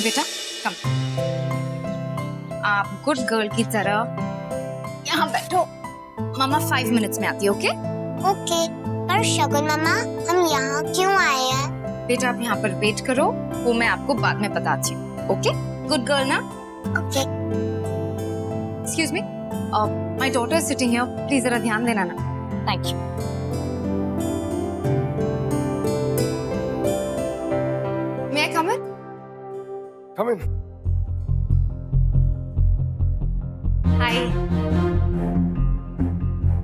बेटा, कम। आप good girl की तरह यहाँ बैठो। मामा 5 मिनट्स में आती है, ओके? ओके, पर शगुन मामा हम यहाँ क्यों आए हैं? बेटा आप यहाँ पर वेट करो, वो मैं आपको बाद में बताती हूँ, ओके? गुड गर्ल ना? Okay. Excuse me, my daughter is sitting here, please जरा ध्यान देना ना। Thank you. May I come in? Come in. Hi.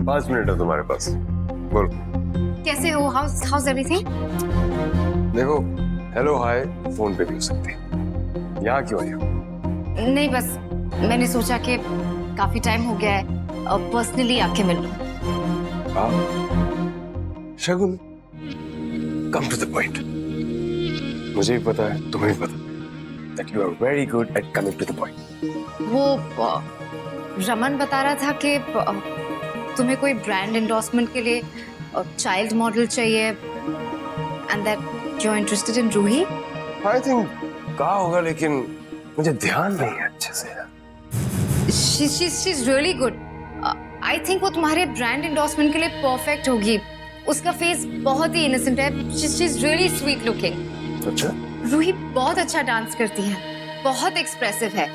5 minute है तुम्हारे पास, बोल। कैसे हो? House everything? देखो, हेलो हाय फोन पे भी हो सकती है, यहाँ क्यों आई हो? नहीं, बस मैंने सोचा कि काफी टाइम हो गया है, पर्सनली आके मिल लूं। शगुन, कम टू द पॉइंट। मुझे भी पता है, तुम्हें भी पता है that you are very good at coming to the point. वो रमन बता रहा था कि तुम्हें कोई ब्रांड एंडोर्समेंट के लिए चाइल्ड मॉडल चाहिए and that you are interested in Ruhi. I think कहा होगा, लेकिन मुझे ध्यान नहीं है अच्छे से। she's really good. I think वो तुम्हारे ब्रांड एंडोर्समेंट के लिए परफेक्ट होगी। उसका फेस बहुत ही इनोसेंट है। she's really sweet looking. अच्छा? रूही बहुत अच्छा डांस करती है, बहुत एक्सप्रेसिव है।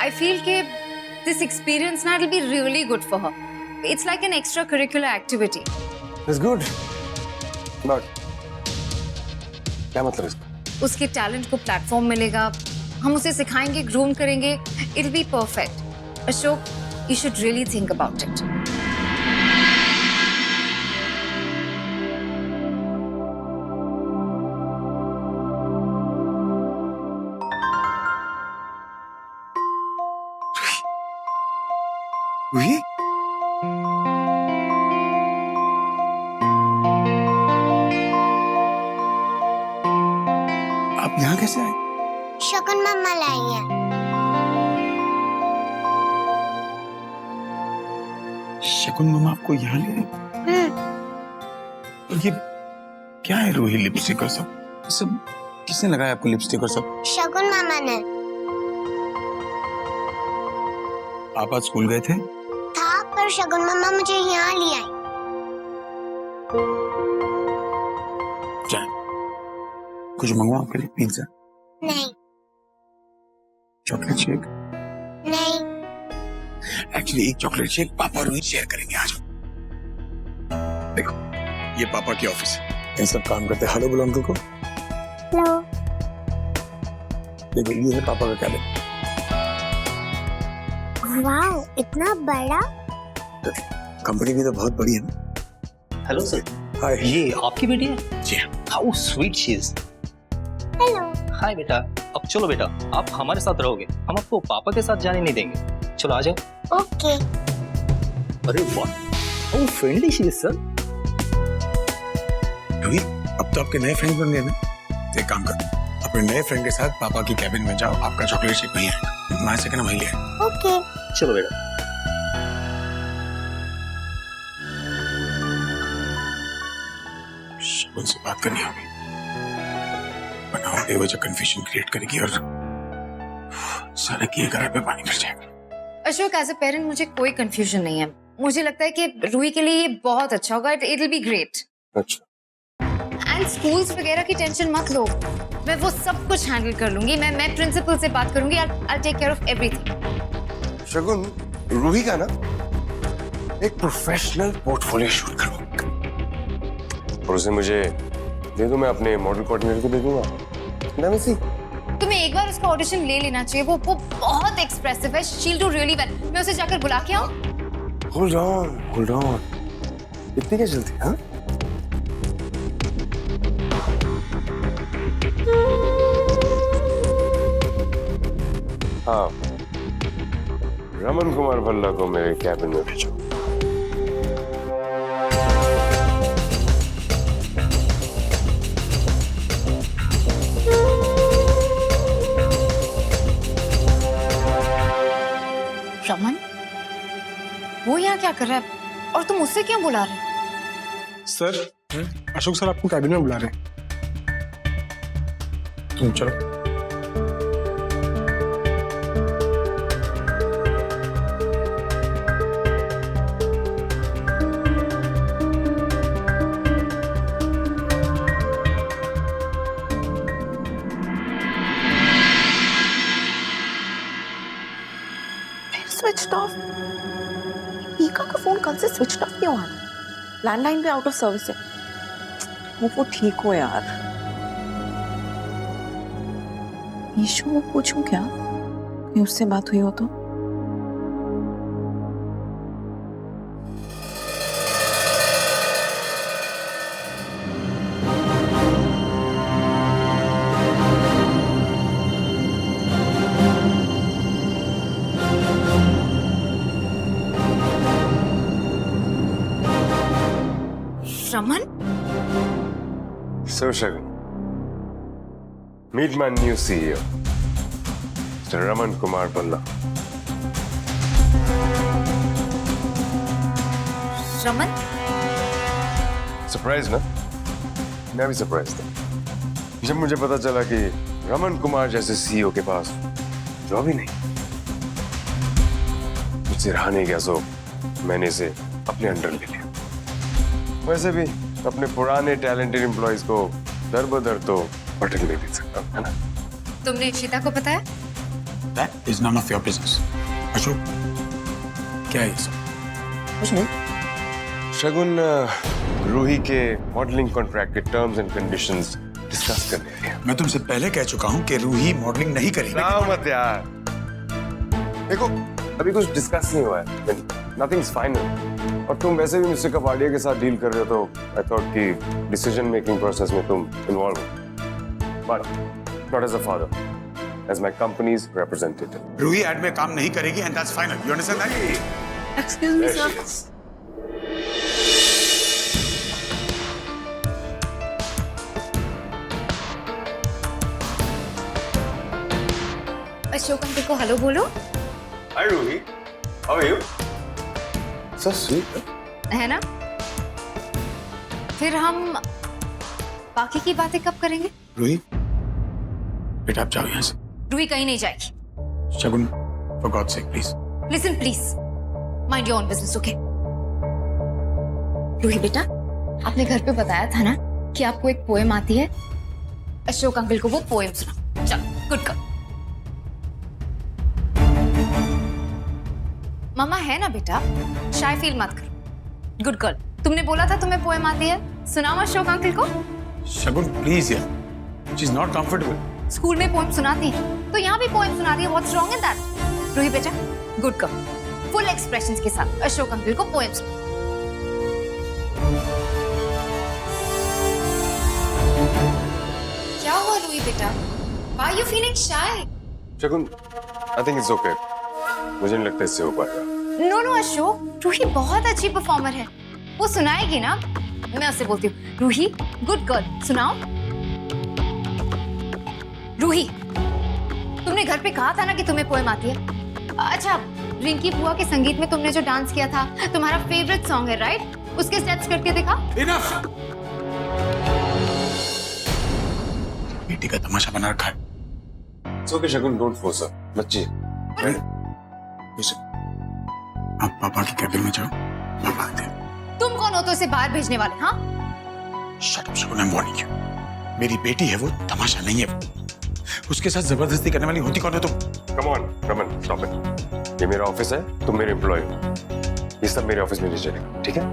आई फील कि दिस एक्सपीरियंस ना it will be really good for her. It's like an extra curricular activity. It's good. But क्या मतलब इसका? उसके टैलेंट को प्लेटफॉर्म मिलेगा, हम उसे सिखाएंगे, ग्रूम करेंगे, it will be perfect. Ashok, you should really think about it. Ruhi? आप यहाँ कैसे आए? शगुन मामा लाई है। शकुन मामा आपको यहाँ ले आए? और ये क्या है रूही, लिपस्टिक और सब किसने लगाया आपको लिपस्टिक और सब? शगुन मामा ने। आप आज स्कूल गए थे? था, पर शगुन मामा मुझे यहाँ ले आए। जाए कुछ मंगवाओ आपके लिए? पिज्जा? नहीं। Chocolate shake? नहीं। एक्चुअली एक चॉकलेट शेक पापा और रूही शेयर करेंगे आज। देखो, ये पापा की ऑफिस है, इन सब काम करते। हेलो बोलो अंकल को। हेलो। देखो, ये है पापा का कैबिन। वाओ, इतना बड़ा। कंपनी भी तो बहुत बड़ी है ना। Hello sir, hi. ये आपकी बेटी है? जी हाँ। How sweet she is. Hello. Hi बेटा, अब चलो बेटा, आप हमारे साथ रहोगे, हम आपको पापा के साथ जाने नहीं देंगे। चलो आ जाओ। ओके। अरे वाह, how friendly she is sir. Ruhi, अब तो आपके नए फ्रेंड बन गए ना। तो एक काम करो, अपने नए फ्रेंड के साथ पापा की कैबिन में जाओ, आपका चॉकलेट शेक वहीं आएगा। मैं से कहना वहीं ले आए। ओके। चलो बेटा। शगुन से बात करनी होगी, वरना बेवजह कंफ्यूजन क्रिएट करेगी और सारे किए घर पे पानी फिर जाएगा। अशोक, एज अ पेरेंट मुझे कोई कंफ्यूजन नहीं है। मुझे लगता है कि रूही के लिए ये बहुत अच्छा होगा। It will be great. अच्छा, एंड स्कूल्स वगैरह की टेंशन मत लो, मैं वो सब कुछ हैंडल कर लूंगी। मैं प्रिंसिपल से बात करूंगी। I take care of everything. Shagun, Ruhi का ना एक प्रोफेशनल पोर्टफोलियो शूट करो और उसे मुझे दे दो, मैं अपने मॉडल कोऑर्डिनेटर को दे दूंगा। Let me see. तुम्हें एक बार उसका ऑडिशन ले लेना चाहिए। वो बहुत एक्सप्रेसिव है। शील डू रियली वेल। मैं उसे जाकर बुला के आऊं? Hold on. इतनी क्या जल्दी? हाँ? हाँ, रमन कुमार भल्ला को मेरे कैबिन में भेजो। रमन, वो यहाँ क्या कर रहा है और तुम उससे क्यों बुला रहे हो? सर, अशोक सर आपको कैबिन में बुला रहे हैं। तुम चलो। Switched off? मीका का फोन कल से स्विच्ड ऑफ क्यों आ रहा है? लैंडलाइन भी आउट ऑफ सर्विस है। वो ठीक हो यार। ईशु को पूछूं क्या कि उससे बात हुई हो तो? Raman, So Shagun, meet my new CEO, Mr. Raman Kumar Palla. Raman, surprise ना? मैं भी सरप्राइज था जब मुझे पता चला कि रमन कुमार जैसे सीईओ के पास जॉब ही नहीं। मुझसे रहा नहीं गया, सो मैंने इसे अपने अंडर ले लिया। वैसे भी अपने पुराने टैलेंटेड एम्प्लॉइज को दर बदर तो बटन ले भी सकता हूं, है ना? तुमने इशिता को बताया? That is none of your business. Ashok, क्या है ये सब? कुछ नहीं। शगुन रूही के मॉडलिंग कॉन्ट्रैक्ट के टर्म्स एंड कंडीशंस डिस्कस करने आए हैं। मैं तुमसे पहले कह चुका हूँ कि रूही मॉडलिंग नहीं करेगी। ना मत यार, देखो अभी कुछ डिस्कस नहीं हुआ है, नथिंग्स फाइनल। और तुम वैसे भी मिस्टर कपाडिया के साथ डील कर रहे हो, तो आई थॉट कि डिसीजन मेकिंग प्रोसेस में तुम इन्वॉल्व हो, but not as a father, as my company's representative. Ruhi ad में काम नहीं करेगी and that's final. You understand that? Excuse me sir. Ashok uncle को हेलो बोलो। Hi Ruhi, how are you? So sweet. है ना? फिर हम बाकी की बातें कब करेंगे? रूही, बेटा आप जाओ यहाँ से। रूही कहीं नहीं जाएगी। Shagun, for God's sake, please. Listen please, mind your own business, okay? Ruhi बेटा, आपने घर पे बताया था ना कि आपको एक पोएम आती है। अशोक अंकल को वो पोएम सुना। चलो, गुड गर्ल। मामा है ना बेटा, शाय फील मत करो। Good girl. तुमने बोला था तुम्हें पोएम आती है, सुनाओ अशोक अंकल को। शगुन, please यार. She's not comfortable. स्कूल में पोएम सुनाती है तो यहाँ भी पोएम सुनाती है। What's wrong in that? Ruhi बेटा, गुड गर्ल, फुल एक्सप्रेशंस के साथ अशोक अंकल को पोएम सुनाओ। क्या हुआ रूही बेटा? Why are you feeling shy? Shagun, I think it's okay, मुझे नहीं लगता इससे हो पाएगा। नो नो अशोक, रूही बहुत अच्छी परफॉर्मर है, वो सुनाएगी ना। मैं उससे बोलती हूँ, रूही गुड गर्ल सुनाओ। रूही, तुमने घर पे कहा था ना कि तुम्हें पोएम आती है। अच्छा, रिंकी बुआ के संगीत में तुमने जो डांस किया था, तुम्हारा फेवरेट सॉन्ग है राइट? उसके स्टेप्स करके दिखा। Enough! बेटी का तमाशा बना रखा है। It's okay, Shagun, don't force her, बच्ची है। Listen, आप पापा के कैबिन में जाओ, पापा आते हैं। तुम कौन हो तो इसे बाहर भेजने वाले? हाँ, Shut up, Shagun, I'm warning you. मेरी बेटी है वो, तमाशा नहीं है वो। उसके साथ जबरदस्ती करने वाली होती कौन है तुम? Come on, Raman, stop it. ये मेरा ऑफिस है, तुम मेरे एम्प्लॉय हो। ये सब मेरे ऑफिस में नहीं चलेगा, ठीक है?